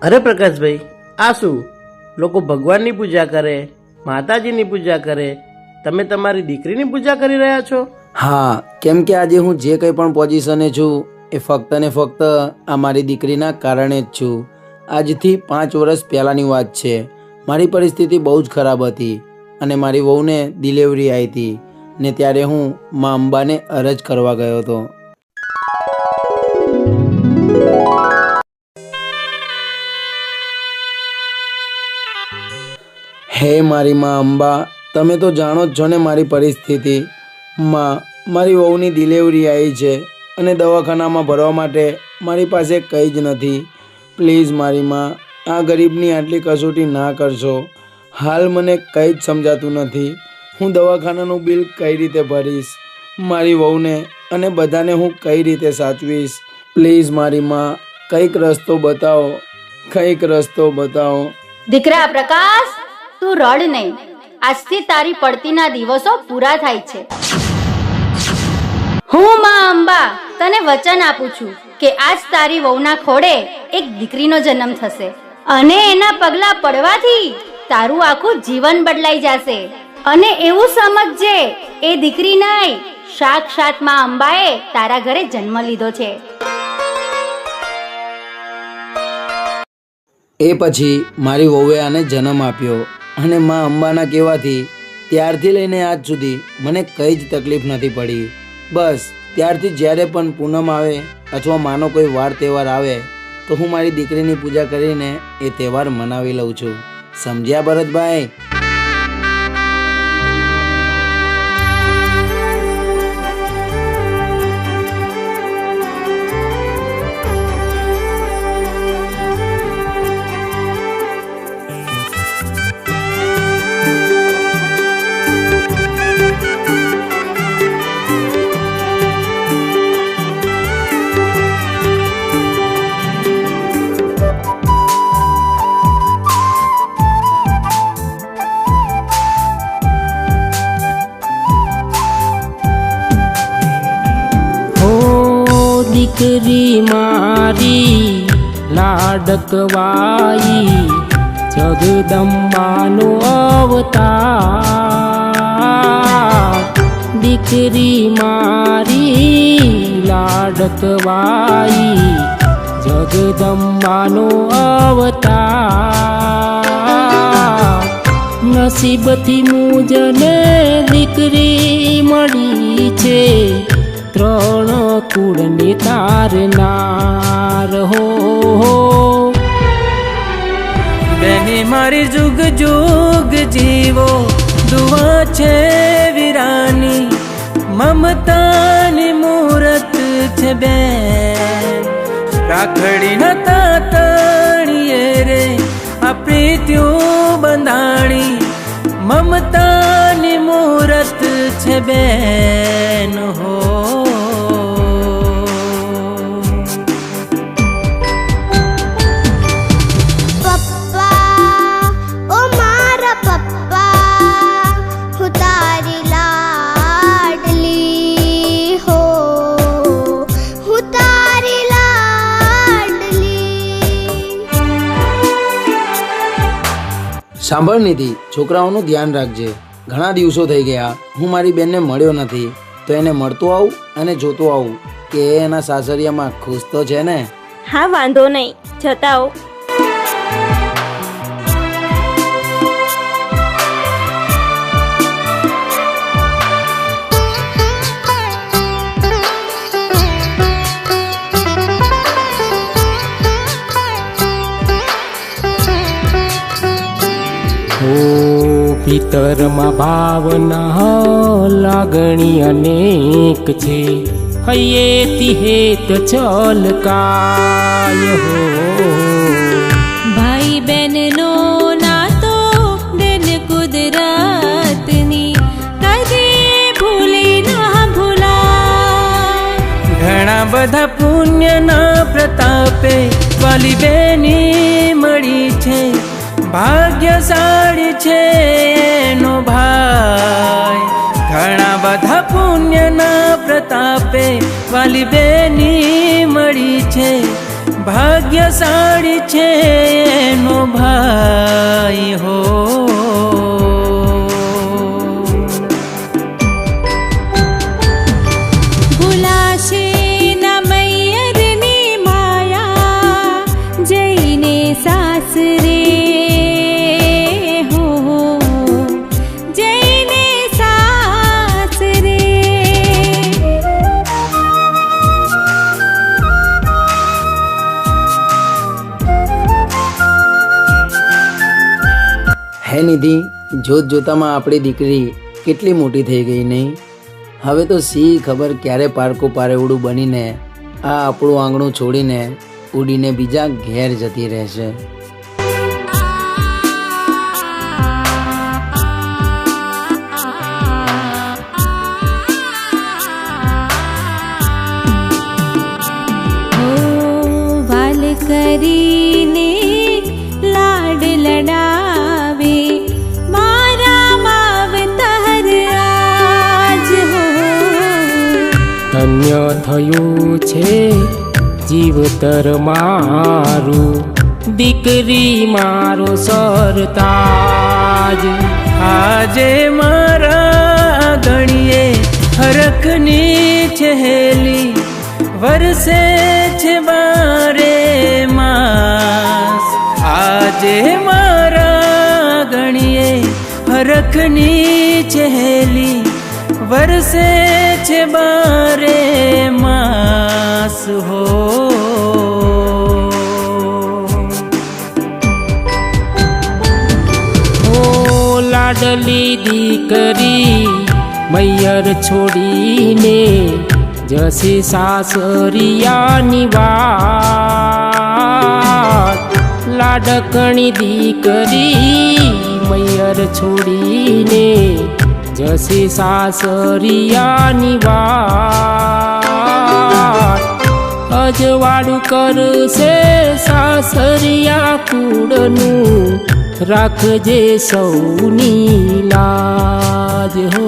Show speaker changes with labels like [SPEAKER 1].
[SPEAKER 1] અરે પ્રકાશભાઈ, આ શું? લોકો ભગવાનની પૂજા કરે, માતાજીની પૂજા કરે, તમે તમારી દીકરીની પૂજા કરી રહ્યા છો?
[SPEAKER 2] હા, કેમ કે આજે હું જે કંઈ પણ પોઝિશને છું એ ફક્ત ને ફક્ત આ મારી દીકરીના કારણે જ છું. આજથી 5 વર્ષ પહેલાંની વાત છે. મારી પરિસ્થિતિ બહુ જ ખરાબ હતી અને મારી વહુને ડિલિવરી આવી હતી ને ત્યારે હું મા અંબાને અરજ કરવા ગયો હતો. હે મારી મા અંબા, તમે તો જાણો જ છો ને મારી પરિસ્થિતિ. મારી વહુની ડિલિવરી આવી છે અને દવાખાનામાં ભરવા માટે મારી પાસે કંઈ જ નથી. પ્લીઝ મારી માં, આ ગરીબની આટલી કસોટી ના કરશો. હાલ મને કંઈ જ સમજાતું નથી. હું દવાખાનાનું બિલ કઈ રીતે ભરીશ? મારી વહુને અને બધાને હું કઈ રીતે સાચવીશ? પ્લીઝ મારી માં, કંઈક રસ્તો બતાવો, કંઈક રસ્તો બતાવો.
[SPEAKER 3] દીકરા પ્રકાશ, તું રડ નહીં. આજથી તારી પડતીના દિવસો પૂરા થાય છે. હું માં અંબા તને વચન આપું છું કે આજ તારી વહુના ખોડે એક દીકરીનો જન્મ થશે અને એના પગલા પડવાથી તારું આખું જીવન બદલાઈ જશે. અને એવું સમજજે, એ દીકરી નહીં, સાક્ષાત માં અંબાએ તારા ઘરે જન્મ લીધો છે.
[SPEAKER 2] એ પછી મારી વહુએ આને જન્મ આપ્યો અને મા અંબાના કહેવાથી ત્યારથી લઈને આજ સુધી મને કંઈ જ તકલીફ નથી પડી. બસ ત્યારથી જ્યારે પણ પૂનમ આવે અથવા માનો કોઈ વાર તહેવાર આવે તો હું મારી દીકરીની પૂજા કરીને એ તહેવાર મનાવી લઉં છું. સમજ્યા ભરતભાઈ?
[SPEAKER 4] દીકરી મારી લાડકવાઈ, જગદંબાનો અવતાર. દીકરી મારી લાડકવાઈ, જગદંબાનો અવતાર. નસીબથી મુજને દીકરી મળી છે, 3 કુળની તારનાર હો.
[SPEAKER 5] બેને મારી જુગ જુગ જીવો, દુઆ છે વીરાની, મમતાની મૂરત છે બેન. રાખડી ના તાતણીએ રે આ પ્રીતિઓ બંધાણી, મમતાની મૂરત છે બેન હો.
[SPEAKER 2] સાંભળ નિધિ, છોકરાઓનું ધ્યાન રાખજે. ઘણા દિવસો થઈ ગયા હું મારી બેનને મળ્યો નથી, તો એને મળતો આવું અને જોતો આવું કે એના સાસરિયામાં ખુશ તો છે ને.
[SPEAKER 6] હા, વાંધો નહીં, જતા આવો.
[SPEAKER 4] ભીતરમાં ભાવના લાગણી અનેક છે, હૈયેથી હેત છલકાય હો.
[SPEAKER 7] ભાઈ બહેનનો નાતો દિન કુદરતની કદે ભૂલી ના ભૂલાય.
[SPEAKER 5] ઘણા બધા પુણ્યના પ્રતાપે વાલી બેની મળી છે, ભાગ્યશાળી છે એનો ભાઈ. ઘણા બધા પુણ્યના પ્રતાપે વાલી બેની મળી છે, ભાગ્યશાળી છે એનો ભાઈ હો.
[SPEAKER 7] ભૂલાશે ના મૈયરની માયા જઈને સાસરે હો જઈને સાસરે.
[SPEAKER 2] હે નિધિ, જોત જોતામાં આપણી દીકરી કેટલી મોટી થઈ ગઈ નહીં? હવે તો સી ખબર ક્યારે પારકું પારેવડું બનીને આ આપણું આંગણું છોડીને ઉડીને બીજા ઘેર જતી રહેશે.
[SPEAKER 7] વાલ કરીને લાડ લડાવે મારા માવતર આજ હો.
[SPEAKER 4] ધન્ય થયું છે જીવતર મારું, દીકરી મારો સરતાજ.
[SPEAKER 5] આજે મારા ગણીએ હરખની ચહેલી વરસે છે બારે માસ. આજે મારા ગણીએ હરખની ચહેલી વરસે છે બારે માસ હો.
[SPEAKER 4] ઓ લાડલી દીકરી મૈયર છોડીને જશે સાસરિયાની વાત. લાડકણી દીકરી મૈયર છોડીને જશે સાસરિયાની વાત. અજવાળું કરશે સાસરિયા કુળનું, રાખજે સૌની લાજ હો.